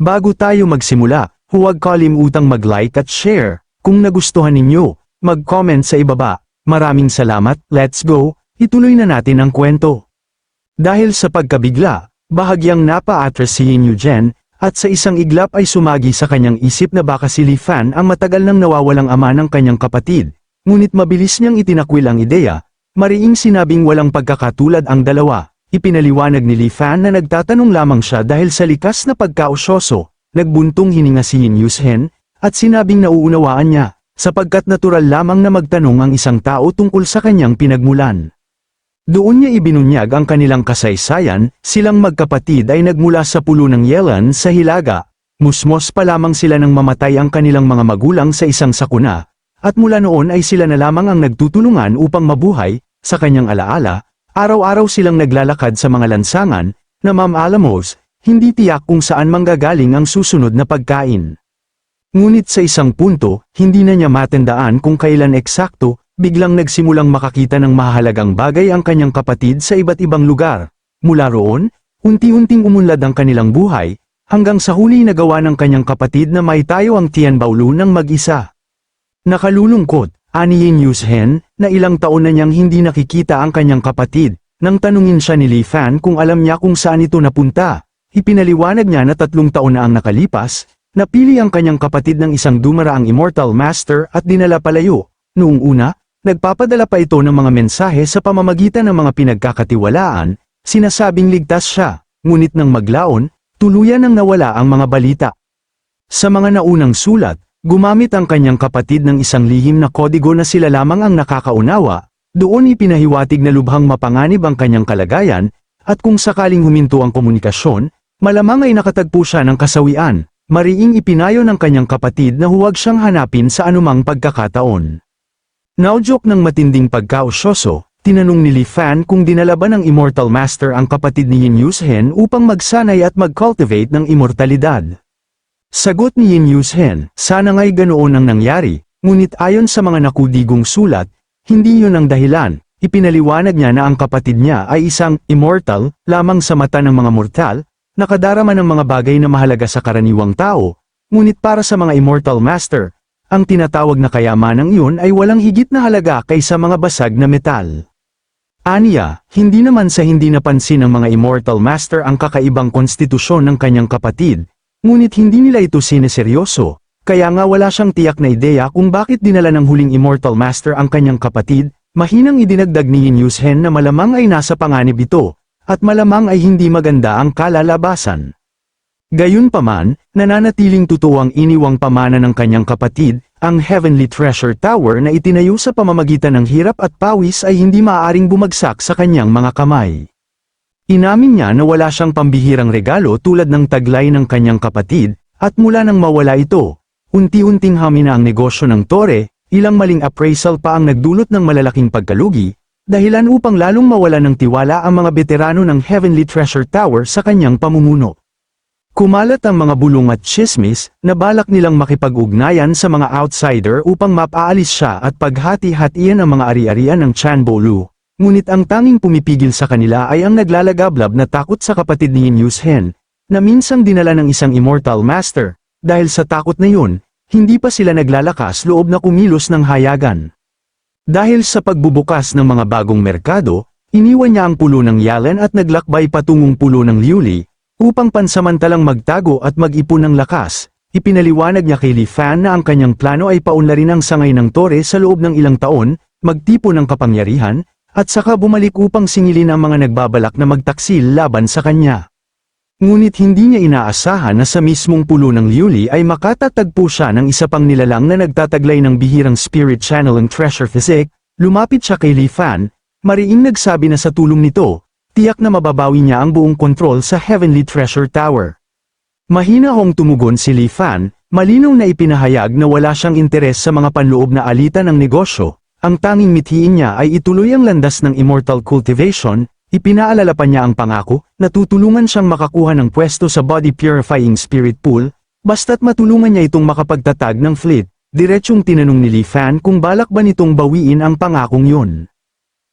Bago tayo magsimula, huwag kalimutang mag-like at share. Kung nagustuhan ninyo, mag-comment sa ibaba. Maraming salamat, let's go, ituloy na natin ang kwento. Dahil sa pagkabigla, bahagyang napa-atras si Yin Yugen, at sa isang iglap ay sumagi sa kanyang isip na baka si Li Fan ang matagal nang nawawalang ama ng kanyang kapatid. Ngunit mabilis niyang itinakwil ang ideya, mariing sinabing walang pagkakatulad ang dalawa. Ipinaliwanag ni Li Fan na nagtatanong lamang siya dahil sa likas na pagkaosyoso. Nagbuntong hininga si Yin Yugen, at sinabing nauunawaan niya, sapagkat natural lamang na magtanong ang isang tao tungkol sa kanyang pinagmulan. Doon niya ibinunyag ang kanilang kasaysayan, silang magkapatid ay nagmula sa pulo ng Yelan sa Hilaga. Musmos pa lamang sila nang mamatay ang kanilang mga magulang sa isang sakuna, at mula noon ay sila na lamang ang nagtutulungan upang mabuhay. Sa kanyang alaala, araw-araw silang naglalakad sa mga lansangan, na Alamos, hindi tiyak kung saan manggagaling ang susunod na pagkain. Ngunit sa isang punto, hindi na niya matandaan kung kailan eksakto, biglang nagsimulang makakita ng mahalagang bagay ang kanyang kapatid sa iba't ibang lugar. Mula roon, unti-unting umunlad ang kanilang buhay, hanggang sa huli nagawa ng kanyang kapatid na maitayo ang Tianbaolu ng mag-isa. Nakalulungkot, ani Yin Yugen, na ilang taon na niyang hindi nakikita ang kanyang kapatid. Nang tanungin siya ni Li Fan kung alam niya kung saan ito napunta, ipinaliwanag niya na 3 taon na ang nakalipas, napili ang kanyang kapatid ng isang dumaraang Immortal Master at dinala palayo. Noong una, nagpapadala pa ito ng mga mensahe sa pamamagitan ng mga pinagkakatiwalaan, sinasabing ligtas siya, ngunit nang maglaon, tuluyan nang nawala ang mga balita. Sa mga naunang sulat, gumamit ang kanyang kapatid ng isang lihim na kodigo na sila lamang ang nakakaunawa. Doon ipinahiwatig na lubhang mapanganib ang kanyang kalagayan, at kung sakaling huminto ang komunikasyon, malamang ay nakatagpo siya ng kasawian. Mariing ipinayo ng kanyang kapatid na huwag siyang hanapin sa anumang pagkakataon. Naudyok ng matinding pagkaosyoso, tinanong ni Li Fan kung dinala ba ng Immortal Master ang kapatid ni Yin Yugen upang magsanay at mag-cultivate ng immortalidad. Sagot ni Yin Yugen, sana nga'y ganoon ang nangyari, ngunit ayon sa mga nakudigong sulat, hindi yun ang dahilan. Ipinaliwanag niya na ang kapatid niya ay isang immortal lamang sa mata ng mga mortal, nakadarama ng mga bagay na mahalaga sa karaniwang tao, ngunit para sa mga Immortal Master, ang tinatawag na kayamanang iyon ay walang higit na halaga kaysa mga basag na metal. Aniya, hindi naman sa hindi napansin ng mga Immortal Master ang kakaibang konstitusyon ng kanyang kapatid, ngunit hindi nila ito sineseryoso, kaya nga wala siyang tiyak na ideya kung bakit dinala ng huling Immortal Master ang kanyang kapatid. Mahinang idinagdag ni Yin Yugen na malamang ay nasa panganib ito, at malamang ay hindi maganda ang kalalabasan. Gayunpaman, nananatiling totoo ang iniwang pamana ng kanyang kapatid, ang Heavenly Treasure Tower na itinayo sa pamamagitan ng hirap at pawis ay hindi maaaring bumagsak sa kanyang mga kamay. Inamin niya na wala siyang pambihirang regalo tulad ng taglay ng kanyang kapatid, at mula nang mawala ito, unti-unting hamina ang negosyo ng tore. Ilang maling appraisal pa ang nagdulot ng malalaking pagkalugi, dahilan upang lalong mawala ng tiwala ang mga veterano ng Heavenly Treasure Tower sa kanyang pamumuno. Kumalat ang mga bulong at tsismis, na balak nilang makipag-ugnayan sa mga outsider upang mapaalis siya at paghati-hatian ang mga ari-arian ng Tianbaolu. Ngunit ang tanging pumipigil sa kanila ay ang naglalagablab na takot sa kapatid ni Yin Yugen, na minsang dinala ng isang Immortal Master. Dahil sa takot na yun, hindi pa sila naglalakas loob na kumilos ng hayagan. Dahil sa pagbubukas ng mga bagong merkado, iniwan niya ang pulo ng Yelan at naglakbay patungong pulo ng Liuli, upang pansamantalang magtago at mag-ipon ng lakas. Ipinaliwanag niya kay Li Fan na ang kanyang plano ay paunlarin ang sangay ng tore sa loob ng ilang taon, magtipon ng kapangyarihan, at saka bumalik upang singilin ang mga nagbabalak na magtaksil laban sa kanya. Ngunit hindi niya inaasahan na sa mismong pulo ng Liuli ay makatatagpo siya ng isa pang nilalang na nagtataglay ng bihirang spirit channel ng treasure physique. Lumapit siya kay Li Fan, mariing nagsabi na sa tulong nito, tiyak na mababawi niya ang buong kontrol sa Heavenly Treasure Tower. Mahinahong tumugon si Li Fan, malinaw na ipinahayag na wala siyang interes sa mga panloob na alitan ng negosyo. Ang tanging mithiin niya ay ituloy ang landas ng immortal cultivation. Ipinaalala pa niya ang pangako, na tutulungan siyang makakuha ng pwesto sa Body Purifying Spirit Pool, basta't matulungan niya itong makapagtatag ng fleet. Diretsyong tinanong ni Li Fan kung balak ba nitong bawiin ang pangakong yun.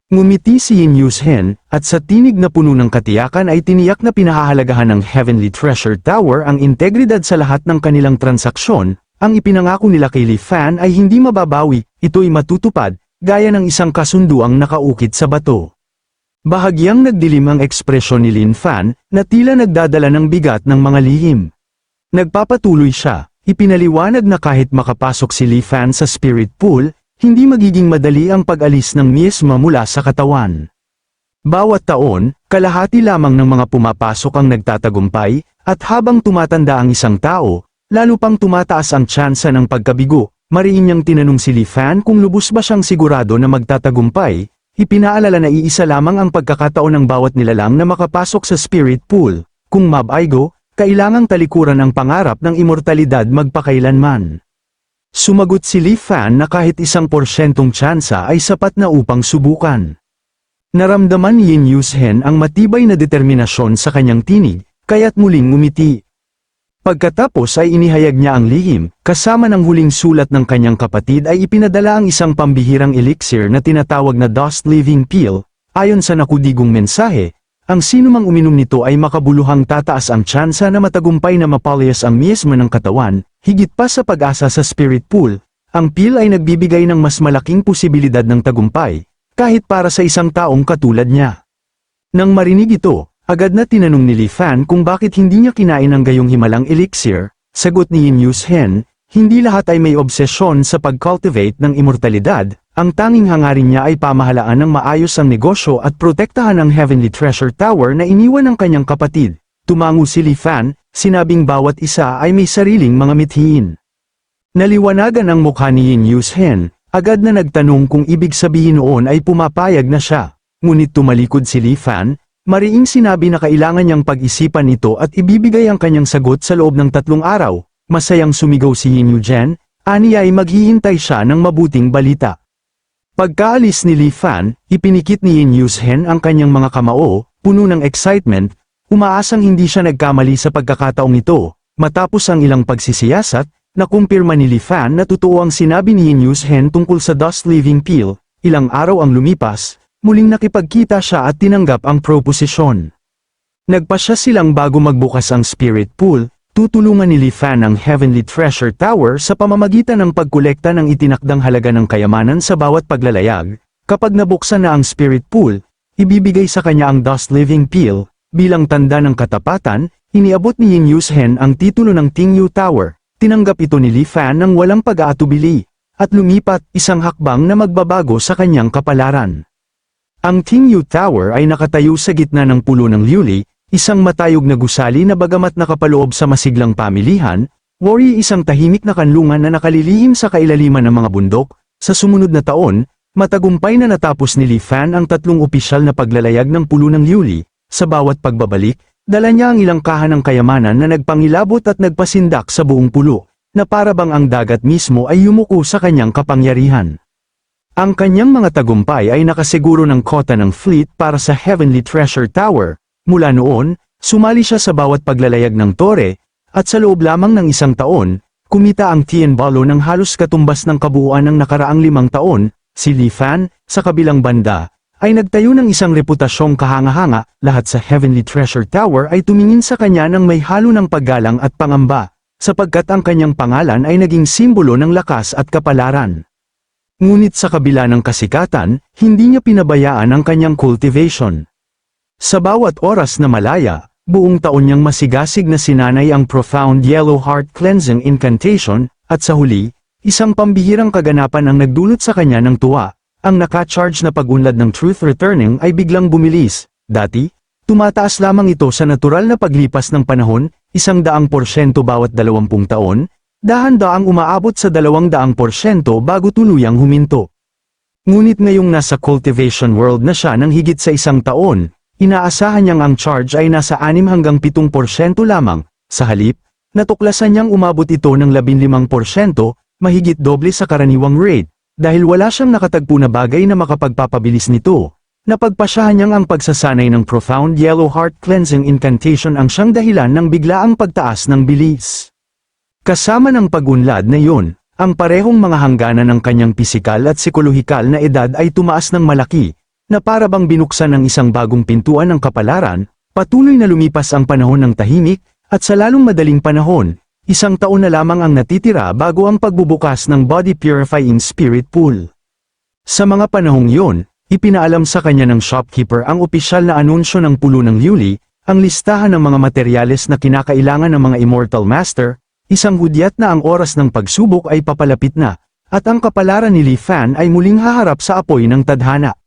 Ngumiti si Yin Yushen, at sa tinig na puno ng katiyakan ay tiniyak na pinahahalagahan ng Heavenly Treasure Tower ang integridad sa lahat ng kanilang transaksyon. Ang ipinangako nila kay Li Fan ay hindi mababawi, ito'y matutupad, gaya ng isang kasunduang nakaukit sa bato. Bahagyang nagdilim ang ekspresyon ni Lin Fan, na tila nagdadala ng bigat ng mga lihim. Nagpapatuloy siya, ipinaliwanag na kahit makapasok si Li Fan sa spirit pool, hindi magiging madali ang pag-alis ng miasma mula sa katawan. Bawat taon, kalahati lamang ng mga pumapasok ang nagtatagumpay, at habang tumatanda ang isang tao, lalo pang tumataas ang tsansa ng pagkabigo. Mariin niyang tinanong si Li Fan kung lubos ba siyang sigurado na magtatagumpay, ipinaalala na iisa lamang ang pagkakataon ng bawat nilalang na makapasok sa spirit pool. Kung mabaigo, kailangang talikuran ang pangarap ng immortalidad magpakailanman. Sumagot si Li Fan na kahit 1% tsansa ay sapat na upang subukan. Naramdaman ni Yin Yushen ang matibay na determinasyon sa kanyang tinig, kaya't muling ngumiti. Pagkatapos ay inihayag niya ang lihim, kasama ng huling sulat ng kanyang kapatid ay ipinadala ang isang pambihirang elixir na tinatawag na Dust Living Pill. Ayon sa nakudigong mensahe, ang sinumang uminom nito ay makabuluhang tataas ang tsansa na matagumpay na mapalayas ang miasma ng katawan, higit pa sa pag-asa sa spirit pool. Ang pill ay nagbibigay ng mas malaking posibilidad ng tagumpay, kahit para sa isang taong katulad niya. Nang marinig ito, agad na tinanong ni Li Fan kung bakit hindi niya kinain ang gayong himalang elixir. Sagot ni Yin Yushen, hindi lahat ay may obsesyon sa pag-cultivate ng immortalidad. Ang tanging hangarin niya ay pamahalaan ng maayos ang negosyo at protektahan ang Heavenly Treasure Tower na iniwan ng kanyang kapatid. Tumango si Li Fan, sinabing bawat isa ay may sariling mga mithiin. Naliwanagan ang mukha ni Yin Yushen, agad na nagtanong kung ibig sabihin noon ay pumapayag na siya. Ngunit tumalikod si Li Fan, mariing sinabi na kailangan niyang pag-isipan ito at ibibigay ang kanyang sagot sa loob ng 3 araw. Masayang sumigaw si Yin Yushen, aniya ay maghihintay siya ng mabuting balita. Pagkaalis ni Li Fan, ipinikit ni Yin Yushen ang kanyang mga kamao, puno ng excitement, umaasang hindi siya nagkamali sa pagkakataong ito. Matapos ang ilang pagsisiyasat, nakumpirma ni Li Fan na totoo ang sinabi ni Yin Yushen tungkol sa Dust Living Pill. Ilang araw ang lumipas, muling nakipagkita siya at tinanggap ang proposisyon. Nagpasya silang bago magbukas ang spirit pool. Tutulungan ni Li Fan ang Heavenly Treasure Tower sa pamamagitan ng pagkolekta ng itinakdang halaga ng kayamanan sa bawat paglalayag. Kapag nabuksan na ang spirit pool, ibibigay sa kanya ang Dust Living Pill. Bilang tanda ng katapatan, iniabot ni Yin Yushen ang titulo ng Tingyu Tower. Tinanggap ito ni Li Fan ng walang pag-aatubili, at lumipat, isang hakbang na magbabago sa kanyang kapalaran. Ang Tingyu Tower ay nakatayo sa gitna ng pulo ng Liuli, isang matayog na gusali na bagamat nakapaloob sa masiglang pamilihan, Wari isang tahimik na kanlungan na nakalilihim sa kailaliman ng mga bundok. Sa sumunod na taon, matagumpay na natapos ni Li Fan ang 3 opisyal na paglalayag ng pulo ng Liuli. Sa bawat pagbabalik, dala niya ang ilang kahan ng kayamanan na nagpangilabot at nagpasindak sa buong pulo, na para bang ang dagat mismo ay yumuko sa kanyang kapangyarihan. Ang kanyang mga tagumpay ay nakasiguro ng kota ng fleet para sa Heavenly Treasure Tower. Mula noon, sumali siya sa bawat paglalayag ng tore, at sa loob lamang ng 1 taon, kumita ang Tianbalo ng halos katumbas ng kabuuan ng nakaraang 5 taon. Si Li Fan, sa kabilang banda, ay nagtayo ng isang reputasyong kahanga-hanga. Lahat sa Heavenly Treasure Tower ay tumingin sa kanya ng may halo ng paggalang at pangamba, sapagkat ang kanyang pangalan ay naging simbolo ng lakas at kapalaran. Ngunit sa kabila ng kasikatan, hindi niya pinabayaan ang kanyang cultivation. Sa bawat oras na malaya, buong taon niyang masigasig na sinanay ang Profound Yellow Heart Cleansing Incantation, at sa huli, isang pambihirang kaganapan ang nagdulot sa kanya ng tuwa. Ang naka-charge na pag-unlad ng Truth Returning ay biglang bumilis. Dati, tumataas lamang ito sa natural na paglipas ng panahon, 100% bawat 20 taon, dahan-daang umaabot sa 200% bago tuluyang huminto. Ngunit ngayong nasa cultivation world na siya ng higit sa 1 taon, inaasahan niyang ang charge ay nasa 6 hanggang 7% lamang. Sa halip, natuklasan niyang umabot ito ng 15%, mahigit doble sa karaniwang rate. Dahil wala siyang nakatagpo na bagay na makapagpapabilis nito, napagpasyahan niyang ang pagsasanay ng Profound Yellow Heart Cleansing Incantation ang siyang dahilan ng biglaang pagtaas ng bilis. Kasama ng pag-unlad na iyon, ang parehong mga hangganan ng kanyang pisikal at psikolohikal na edad ay tumaas ng malaki. na para bang binuksan ng isang bagong pintuan ng kapalaran. Patuloy na lumipas ang panahon ng tahimik, at sa lalong madaling panahon, 1 taon na lamang ang natitira bago ang pagbubukas ng Body Purifying Spirit Pool. Sa mga panahong iyon, ipinaalam sa kanya ng shopkeeper ang opisyal na anunsyo ng pulo ng Yuli, ang listahan ng mga materyales na kinakailangan ng mga Immortal Master, isang hudyat na ang oras ng pagsubok ay papalapit na, at ang kapalaran ni Li Fan ay muling haharap sa apoy ng tadhana.